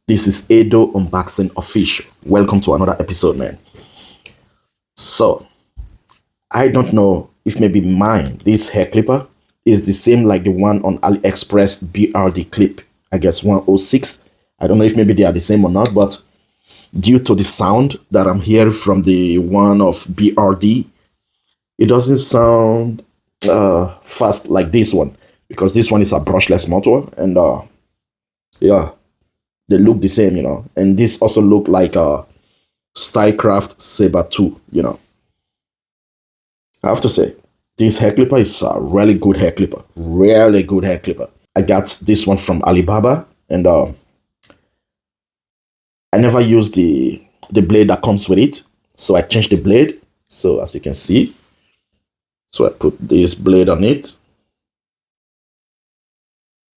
This is Edo Unboxing Official. Welcome to another episode, man. So, I don't know if maybe this hair clipper, is the same like the one on AliExpress Brdclip, I guess 106. I don't know if maybe they are the same or not, but due to the sound that I'm hearing from the one of BRD, it doesn't sound fast like this one, because this one is a brushless motor, and yeah, they look the same, and this also look like a Stylecraft Saber 2, I have to say, this hair clipper is a really good hair clipper. Really good hair clipper. I got this one from Alibaba, and I never used the blade that comes with it. So I changed the blade. So as you can see, so I put this blade on it.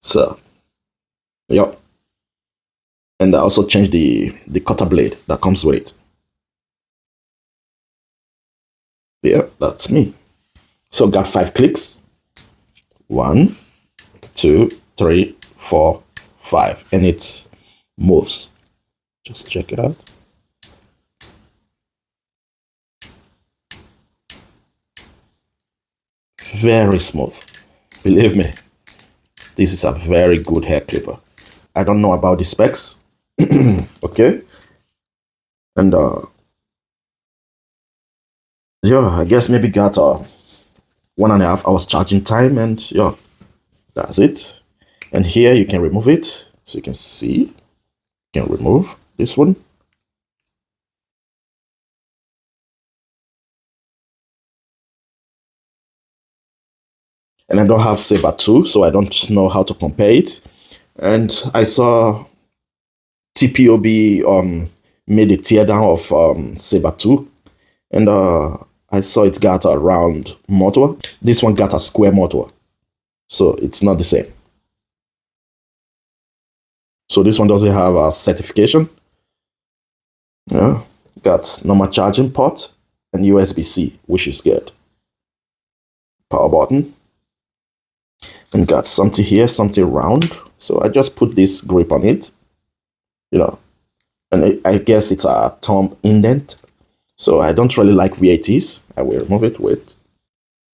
So, yep. And I also changed the cutter blade that comes with it. Yeah, that's me. So got 5 clicks. 1, 2, 3, 4, 5, and it moves. Just check it out. Very smooth. Believe me, this is a very good hair clipper. I don't know about the specs. Okay. And yeah, I guess maybe got 1.5 hours charging time, and yeah, that's it. And here you can remove it. So you can see, you can remove this one. And I don't have Saber 2, so I don't know how to compare it. And I saw TPOB made a teardown of Saber 2, and I saw it got a round motor. This one got a square motor, so it's not the same. So this one doesn't have a certification. Yeah, got normal charging port and USB-C, which is good. Power button, and got something here, something round. So I just put this grip on it, and I guess it's a thumb indent. So I don't really like where it is. I will remove it with,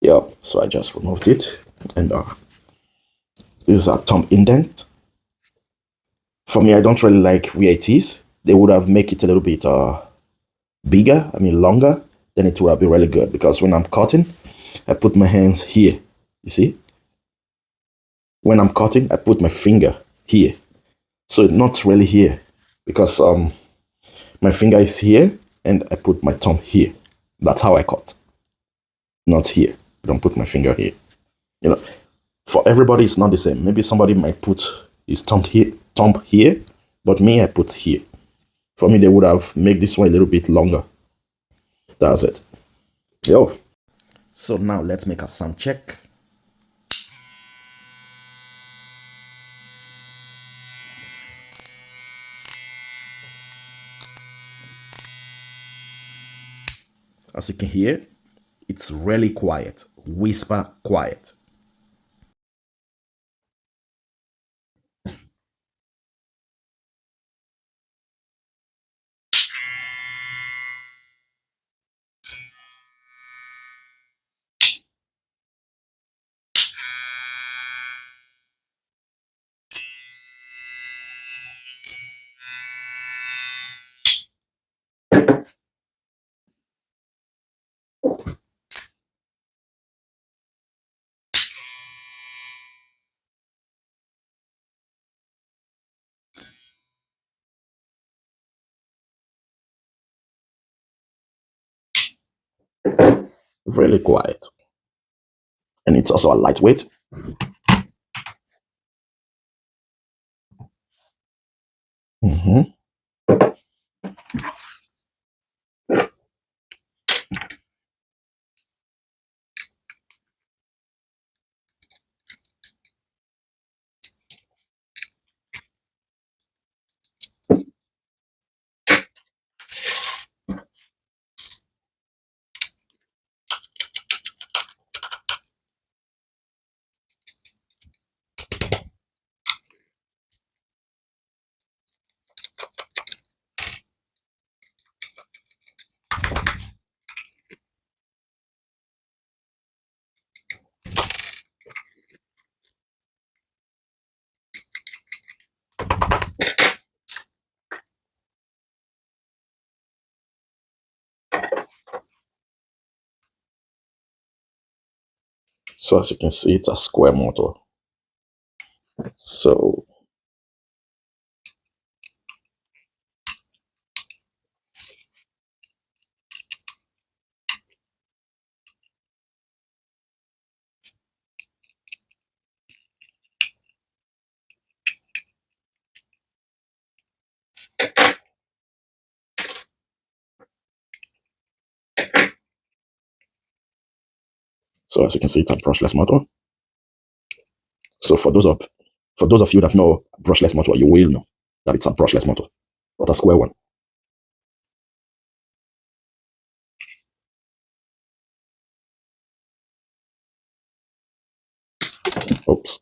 yeah, so I just removed it, and this is a thumb indent. For me, I don't really like where it is. They would have made it a little bit bigger, longer, then it would have been really good, because when I'm cutting, I put my hands here, you see? When I'm cutting, I put my finger here. So not really here, because my finger is here, and I put my thumb here. That's how I cut. Not here. I don't put my finger here. For everybody, it's not the same. Maybe somebody might put his thumb here, but me, I put here. For me, they would have made this one a little bit longer. That's it. Yo. So now let's make a sound check. As you can hear, it's really quiet, whisper quiet. Really quiet. And it's also a lightweight. Mm-hmm. So as you can see, it's a square motor. So as you can see, it's a brushless motor. So for those of you that know brushless motor, you will know that it's a brushless motor, but a square one. Oops.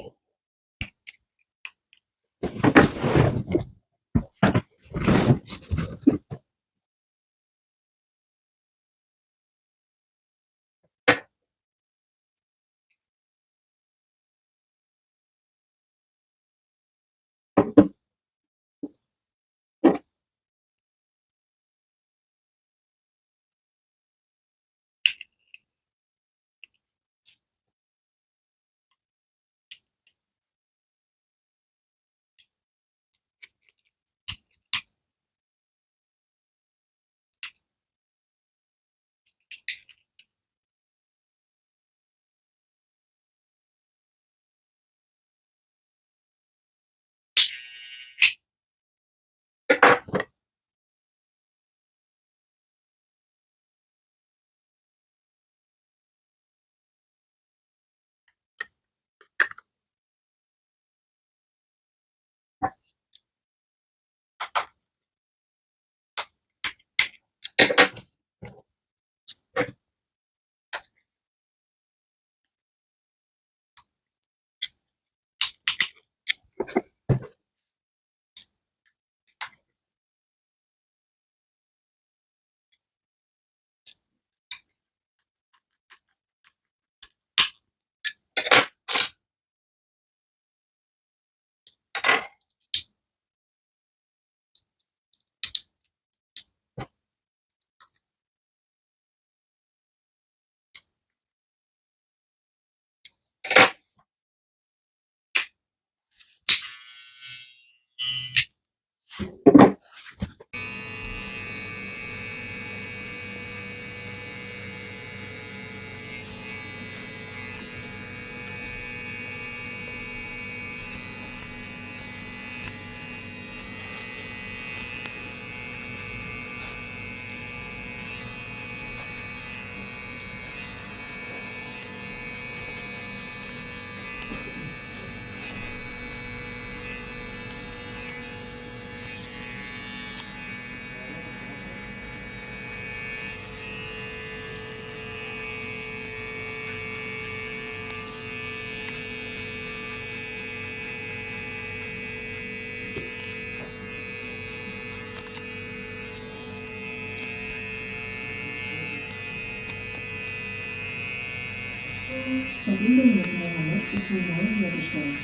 Verbindung mit neuer Netzbefehl neu hergestellt.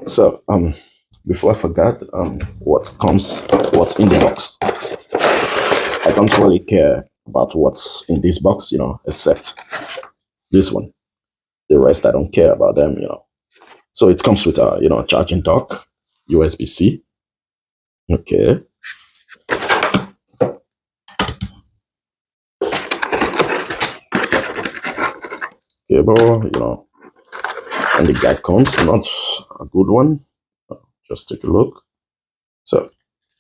So before I forgot, what's in the box. I don't really care about what's in this box, except this one. The rest I don't care about them, So it comes with a charging dock, USB-C. Okay. Cable, and the guide comes, not a good one. Just take a look. So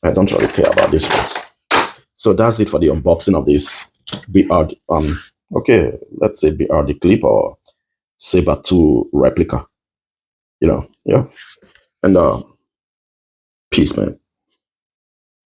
I don't really care about this one. So that's it for the unboxing of this let's say Brdclip or Saber 2 replica. Yeah. And peace, man.